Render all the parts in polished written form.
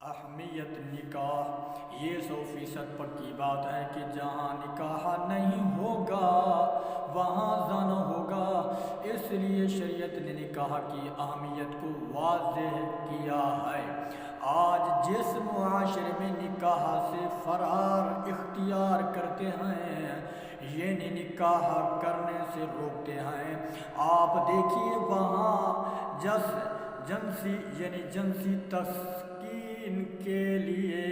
اہمیت نکاح، یہ 100% پکی بات ہے کہ جہاں نکاح نہیں ہوگا وہاں زنا ہوگا۔ اس لیے شریعت نے نکاح کی اہمیت کو واضح کیا ہے۔ آج جس معاشرے میں نکاح سے فرار اختیار کرتے ہیں، یعنی نکاح کرنے سے روکتے ہیں، آپ دیکھیے وہاں جنسی تسکین کے لیے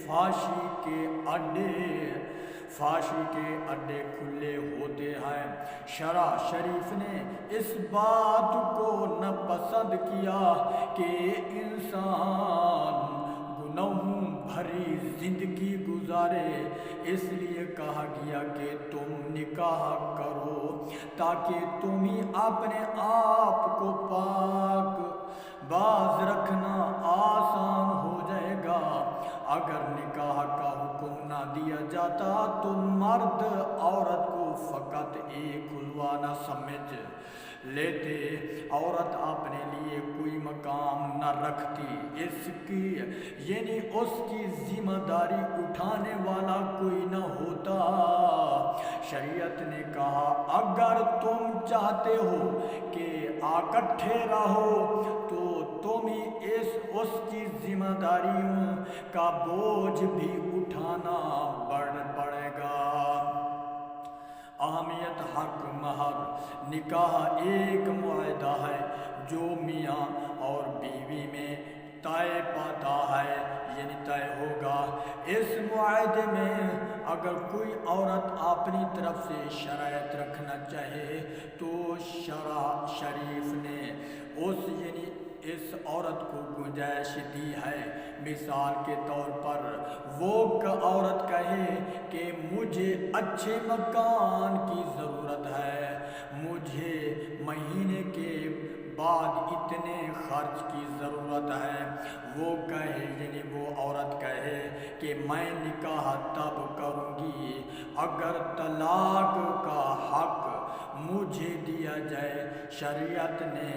فحاشی کے اڈے کھلے ہوتے ہیں۔ شرع شریف نے اس بات کو ناپسند کیا کہ انسان گناہوں بھری زندگی گزارے، اس لیے کہا گیا کہ تم نکاح کرو تاکہ تمہیں اپنے آپ کو پاک باز رکھنا آسان ہو جائے گا۔ اگر نکاح کا حکم نہ دیا جاتا تو مرد عورت کو فقط ایک کھلوانا سمجھ لیتے، عورت اپنے لیے کوئی مقام نہ رکھتی، اس کی ذمہ داری اٹھانے والا کوئی نہ ہوتا۔ شریعت نے کہا اگر تم چاہتے ہو کہ اکٹھے رہو تو تمہیں اس کی ذمہ داریوں کا بوجھ بھی اٹھانا پڑے گا۔ اہمیت حق مہر، نکاح ایک معاہدہ ہے جو میاں اور بیوی میں طے پاتا ہے، یعنی طے ہوگا۔ اس معاہدے میں اگر کوئی عورت اپنی طرف سے شرائط رکھنا چاہے تو شرع شریف نے اس عورت کو گنجائش دی ہے۔ مثال کے طور پر وہ عورت کہے کہ مجھے اچھے مکان کی ضرورت ہے، مجھے مہینے کے بعد اتنے خرچ کی ضرورت ہے۔ وہ عورت کہے کہ میں نکاح تب کروں گی اگر طلاق کا حق مجھے دیا جائے۔ شریعت نے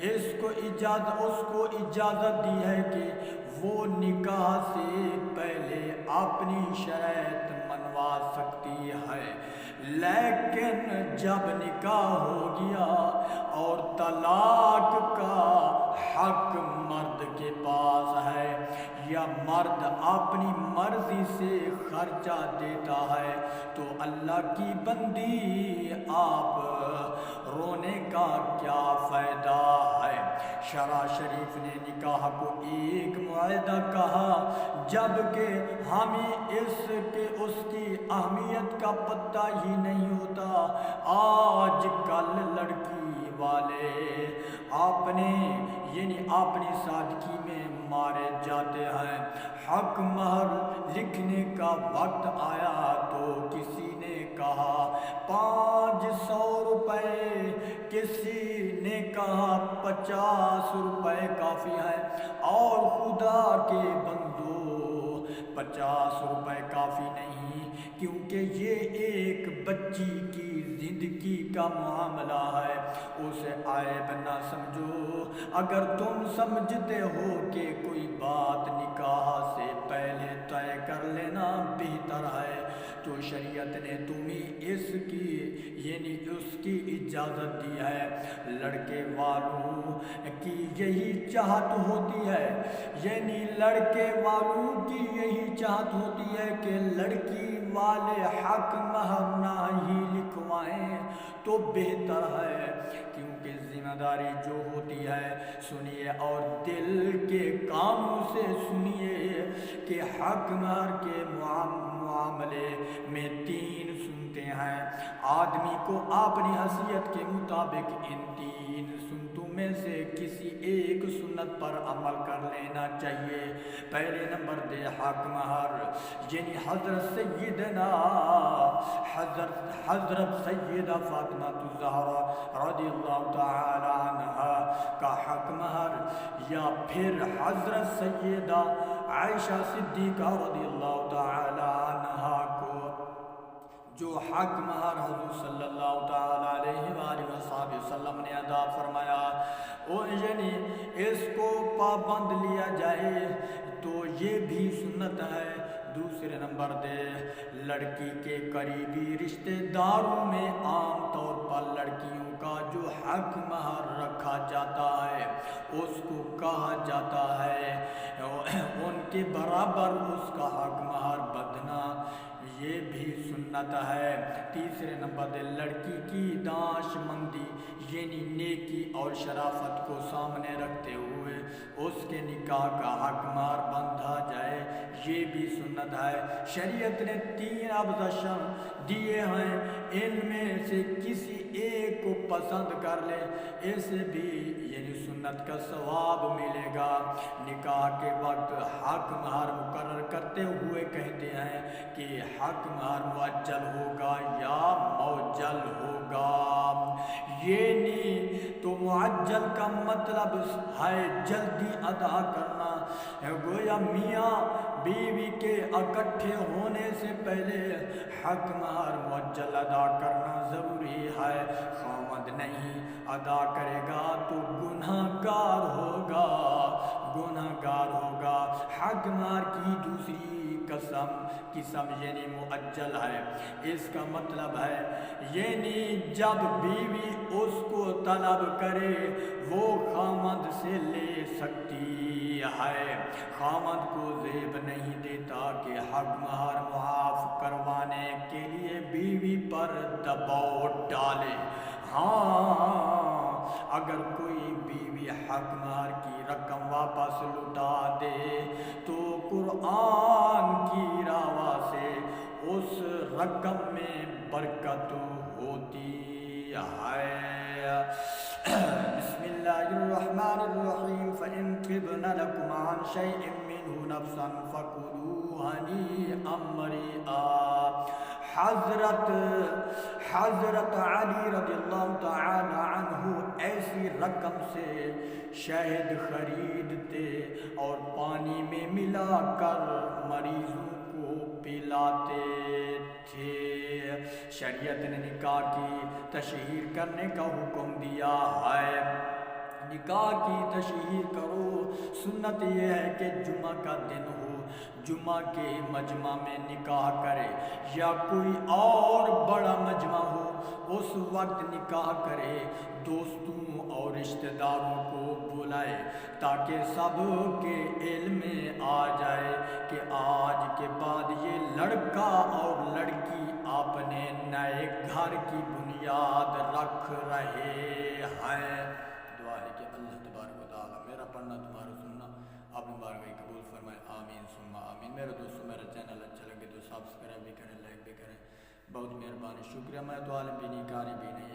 اس کو اجازت دی ہے کہ وہ نکاح سے پہلے اپنی شرائط منوا سکتی ہے، لیکن جب نکاح ہو گیا اور طلاق کا حق مرد کے پاس ہے یا مرد اپنی مرضی سے خرچہ دیتا ہے تو اللہ کی بندی آپ رونے کا کیا فائدہ ہے۔ شرع شریف نے نکاح کو ایک معاہدہ کہا جبکہ ہمیں اس کی اہمیت کا پتہ ہی نہیں ہوتا۔ آج کل لڑکی والے اپنی سادگی میں مارے جاتے ہیں۔ حق مہر لکھنے کا وقت آیا تو کسی نے کہا 500 روپے، کسی نے کہا 50 روپے کافی ہے، اور خدا کے بندو 50 روپے کافی نہیں، کیونکہ یہ ایک بچی کی زندگی کا معاملہ ہے، اسے عیب نہ سمجھو۔ اگر تم سمجھتے ہو کہ کوئی بات نکاح سے پہلے طے کر لینا بہتر ہے تو شریعت نے تمہیں اس کی اجازت دی ہے۔ لڑکے والوں کی یہی چاہت ہوتی ہے کہ لڑکی والے حق مہر نہ ہی لکھوائیں تو بہتر ہے، کیونکہ ذمہ داری جو ہوتی ہے سنیے اور دل کے کانوں سے سنیے کہ حق مہر کے معاملے میں 3 سنتیں ہیں۔ آدمی کو اپنی حیثیت کے مطابق ان 3 سنتوں میں سے کسی ایک سنت پر عمل کر لینا چاہیے۔ پہلے نمبر دے حق مہر، یعنی حضرت سیدہ فاطمہ الزہرا رضی اللہ تعالی عنہا کا حق مہر، یا پھر حضرت سیدہ عائشہ صدیقہ رضی اللہ تعالی عنہا کو جو حق مہر حضور صلی اللہ تعالیٰ علیہ وآلہ وسلم نے ادا فرمایا، یعنی اس کو پابند لیا جائے تو یہ بھی سنت ہے۔ دوسرے نمبر دے لڑکی کے قریبی رشتہ داروں میں عام طور پر لڑکیوں کا جو حق مہر رکھا جاتا ہے اس کو کہا جاتا ہے ان کے برابر اس کا حق مہر بدنا، یہ بھی سنت ہے۔ تیسرے نمبر دے لڑکی کی دانش مندی یعنی نیکی اور شرافت کو سامنے رکھتے ہوئے اس کے نکاح کا حق مہر بندھا جائے، یہ بھی سنت ہے۔ شریعت نے 3 ابزشن دیے ہیں، ان میں سے کسی ایک کو پسند کر لے، اسے بھی یعنی سنت کا ثواب ملے گا۔ نکاح کے وقت حق مہر مقرر کرتے ہوئے کہتے ہیں کہ حق مہر معجل ہوگا یا موجل ہوگا، یعنی تو معجل کا مطلب ہے جلدی ادا کرنا، گویا میاں بیوی کے اکٹھے ہونے سے پہلے حق مہر معجل ادا کرنا ضروری ہے۔ خامد نہیں ادا کرے گا تو گناہ گار ہوگا، گناہ گار ہوگا۔ حق مہر کی دوسری قسم یعنی معجل ہے، اس کا مطلب ہے یعنی جب بیوی اس کو طلب کرے وہ خامد سے لے سکتی ہے، خامد کو زیب نہیں دیتا کہ حق مہر معاف کروانے کے لیے بیوی پر دباؤ ڈالے۔ ہاں اگر کوئی بیوی حق مہر کی رقم واپس لوٹا دے تو قرآن کی راہ سے اس رقم میں برکت ہوتی ہے۔ بسم اللہ الرحمن الرحیم فَإِن طِبْنَ لَكُمْ عَنْ شَيْءٍ مِّنْهُ نَفْسًا فَكُلُوهُ هَنِيئًا مَرِيئًا۔ حضرت علی رضی اللہ تعالی عنہ ایسی رقم سے شہد خریدتے اور پانی میں ملا کر مریضوں کو پلاتے تھے۔ شریعت نے نکاح کی تشہیر کرنے کا حکم دیا ہے، نکاح کی تشہیر کرو۔ سنت یہ ہے کہ جمعہ کا دن ہو، جمعہ کے مجمع میں نکاح کرے یا کوئی اور بڑا مجمع ہو اس وقت نکاح کرے، دوستوں اور رشتہ داروں کو بلائے تاکہ سب کے علم میں آ جائے کہ آج کے بعد یہ لڑکا اور لڑکی اپنے نئے گھر کی بنیاد رکھ رہے ہیں۔ دعا ہے کہ اللہ تبارک و تعالی میرا پڑھنا تمہارا سننا اپنی بارگاہ قبول فرمائے، آمین ثم آمین۔ میرے دوستوں میرا چینل اچھا لگے تو سبسکرائب بھی کریں، لائک بھی کریں، بہت مہربانی، شکریہ۔ میں تو عالم بھی نہیں، قاری بھی نہیں۔